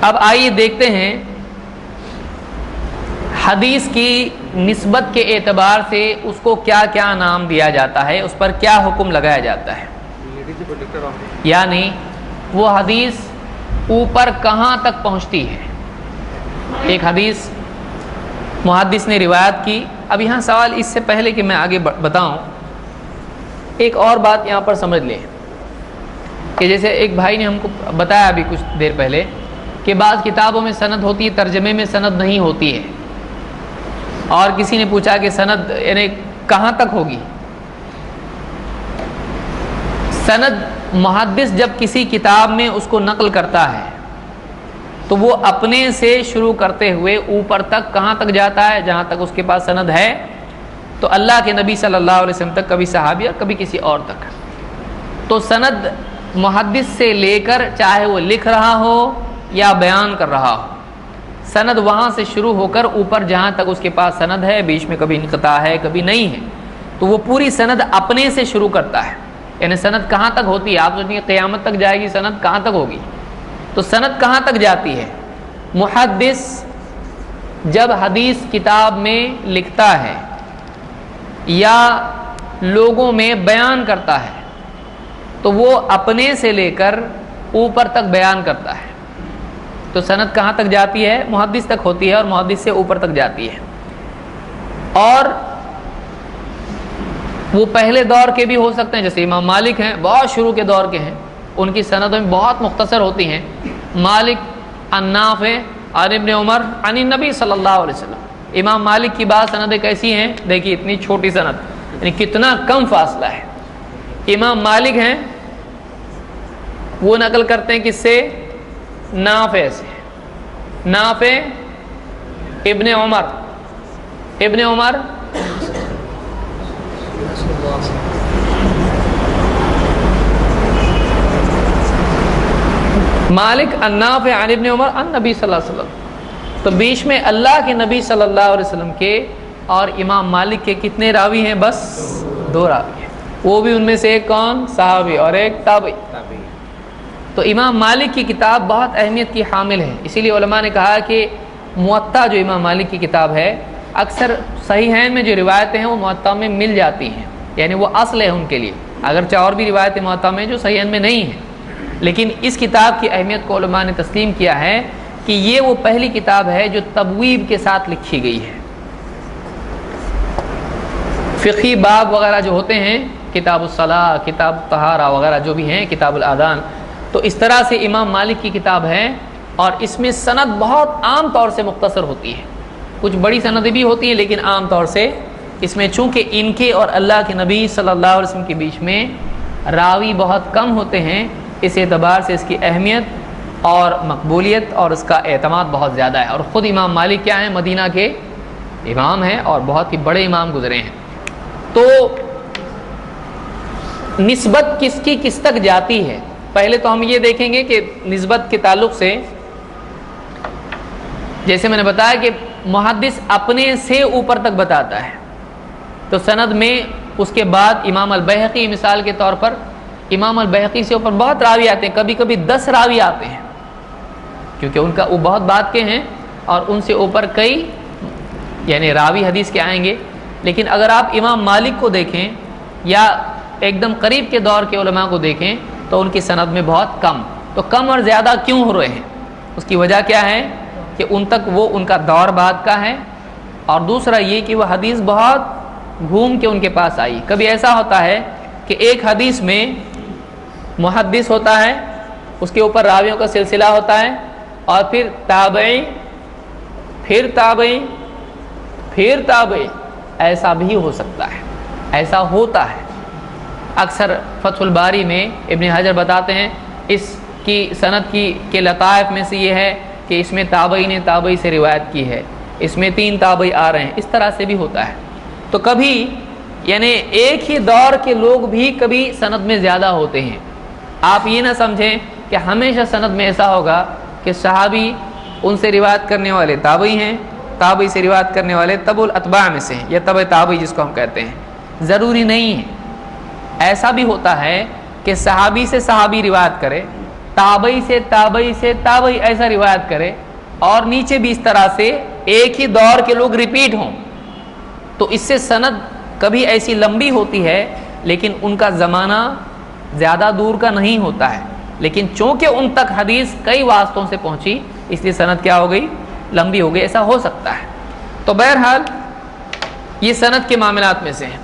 اب آئیے دیکھتے ہیں حدیث کی نسبت کے اعتبار سے اس کو کیا کیا نام دیا جاتا ہے، اس پر کیا حکم لگایا جاتا ہے، یعنی وہ حدیث اوپر کہاں تک پہنچتی ہے۔ ایک حدیث محدث نے روایت کی۔ اب یہاں سوال اس سے پہلے کہ میں آگے بتاؤں، ایک اور بات یہاں پر سمجھ لیں کہ جیسے ایک بھائی نے ہم کو بتایا ابھی کچھ دیر پہلے کہ بعض کتابوں میں سند ہوتی ہے، ترجمے میں سند نہیں ہوتی ہے، اور کسی نے پوچھا کہ سند یعنی کہاں تک ہوگی۔ سند محدث جب کسی کتاب میں اس کو نقل کرتا ہے تو وہ اپنے سے شروع کرتے ہوئے اوپر تک کہاں تک جاتا ہے، جہاں تک اس کے پاس سند ہے، تو اللہ کے نبی صلی اللہ علیہ وسلم تک، کبھی صحابی اور کبھی کسی اور تک۔ تو سند محدث سے لے کر چاہے وہ لکھ رہا ہو یا بیان کر رہا ہو، سند وہاں سے شروع ہو کر اوپر جہاں تک اس کے پاس سند ہے، بیچ میں کبھی انقطاع ہے کبھی نہیں ہے، تو وہ پوری سند اپنے سے شروع کرتا ہے۔ یعنی سند کہاں تک ہوتی ہے؟ آپ سوچیں قیامت تک جائے گی، سند کہاں تک ہوگی؟ تو سند کہاں تک جاتی ہے؟ محدث جب حدیث کتاب میں لکھتا ہے یا لوگوں میں بیان کرتا ہے تو وہ اپنے سے لے کر اوپر تک بیان کرتا ہے۔ تو سند کہاں تک جاتی ہے؟ محدث تک ہوتی ہے، اور محدث سے اوپر تک جاتی ہے۔ اور وہ پہلے دور کے بھی ہو سکتے ہیں، جیسے امام مالک ہیں، بہت شروع کے دور کے ہیں، ان کی سندیں بہت مختصر ہوتی ہیں۔ مالک عن نافع عن ابن عمر عن النبی صلی اللہ علیہ وسلم۔ امام مالک کی بعض سندیں کیسی ہیں؟ دیکھیے اتنی چھوٹی سند، یعنی کتنا کم فاصلہ ہے۔ امام مالک ہیں، وہ نقل کرتے ہیں کس سے؟ نافع سے۔ نافع ابن عمر، ابن عمر مالک عن نافع عن ابن عمر عن نبی صلی اللہ علیہ وسلم۔ تو بیچ میں اللہ کے نبی صلی اللہ علیہ وسلم کے اور امام مالک کے کتنے راوی ہیں؟ بس 2 راوی ہیں، وہ بھی ان میں سے ایک کون؟ صحابی، اور ایک تابعی۔ تو امام مالک کی کتاب بہت اہمیت کی حامل ہے، اسی لیے علماء نے کہا کہ موطا جو امام مالک کی کتاب ہے، اکثر صحیحین میں جو روایتیں ہیں وہ موطا میں مل جاتی ہیں، یعنی وہ اصل ہے ان کے لیے، اگرچہ اور بھی روایتیں موطا میں جو صحیحین میں نہیں ہیں، لیکن اس کتاب کی اہمیت کو علماء نے تسلیم کیا ہے کہ یہ وہ پہلی کتاب ہے جو تبویب کے ساتھ لکھی گئی ہے۔ فقہی باب وغیرہ جو ہوتے ہیں، کتاب الصلاۃ، کتاب طہارہ وغیرہ جو بھی ہیں، کتاب الادان، تو اس طرح سے امام مالک کی کتاب ہے، اور اس میں سند بہت عام طور سے مختصر ہوتی ہے، کچھ بڑی سندیں بھی ہوتی ہیں، لیکن عام طور سے اس میں چونکہ ان کے اور اللہ کے نبی صلی اللہ علیہ وسلم کے بیچ میں راوی بہت کم ہوتے ہیں، اس اعتبار سے اس کی اہمیت اور مقبولیت اور اس کا اعتماد بہت زیادہ ہے۔ اور خود امام مالک کیا ہیں؟ مدینہ کے امام ہیں، اور بہت ہی بڑے امام گزرے ہیں۔ تو نسبت کس کی کس تک جاتی ہے؟ پہلے تو ہم یہ دیکھیں گے کہ نسبت کے تعلق سے، جیسے میں نے بتایا کہ محدث اپنے سے اوپر تک بتاتا ہے، تو سند میں اس کے بعد امام البیہقی مثال کے طور پر، امام البیہقی سے اوپر بہت راوی آتے ہیں، کبھی کبھی 10 راوی آتے ہیں، کیونکہ ان کا وہ بہت بات کے ہیں، اور ان سے اوپر کئی یعنی راوی حدیث کے آئیں گے۔ لیکن اگر آپ امام مالک کو دیکھیں یا ایک دم قریب کے دور کے علماء کو دیکھیں تو ان کی سند میں بہت کم۔ تو کم اور زیادہ کیوں ہو رہے ہیں؟ اس کی وجہ کیا ہے کہ ان تک وہ ان کا دور بعد کا ہے، اور دوسرا یہ کہ وہ حدیث بہت گھوم کے ان کے پاس آئی۔ کبھی ایسا ہوتا ہے کہ ایک حدیث میں محدث ہوتا ہے، اس کے اوپر راویوں کا سلسلہ ہوتا ہے، اور پھر تابعی، پھر تابعی، پھر تابعی، ایسا بھی ہو سکتا ہے، ایسا ہوتا ہے۔ اکثر فتح الباری میں ابن حجر بتاتے ہیں اس کی سند کے لطائف میں سے یہ ہے کہ اس میں تابعی نے تابعی سے روایت کی ہے، اس میں 3 تابعی آ رہے ہیں، اس طرح سے بھی ہوتا ہے۔ تو کبھی یعنی ایک ہی دور کے لوگ بھی کبھی سند میں زیادہ ہوتے ہیں۔ آپ یہ نہ سمجھیں کہ ہمیشہ سند میں ایسا ہوگا کہ صحابی ان سے روایت کرنے والے تابعی ہیں، تابعی سے روایت کرنے والے تبع الاتباع میں سے ہیں، یا تبع تابعی جس کو ہم کہتے ہیں۔ ضروری نہیں ہے، ایسا بھی ہوتا ہے کہ صحابی سے صحابی روایت کرے، تابعی سے تابعی سے تابعی ایسا روایت کرے اور نیچے بھی اس طرح سے ایک ہی دور کے لوگ ریپیٹ ہوں، تو اس سے سند کبھی ایسی لمبی ہوتی ہے لیکن ان کا زمانہ زیادہ دور کا نہیں ہوتا ہے، لیکن چونکہ ان تک حدیث کئی واسطوں سے پہنچی اس لیے سند کیا ہو گئی؟ لمبی ہو گئی، ایسا ہو سکتا ہے۔ تو بہرحال یہ سند کے معاملات میں سے ہیں۔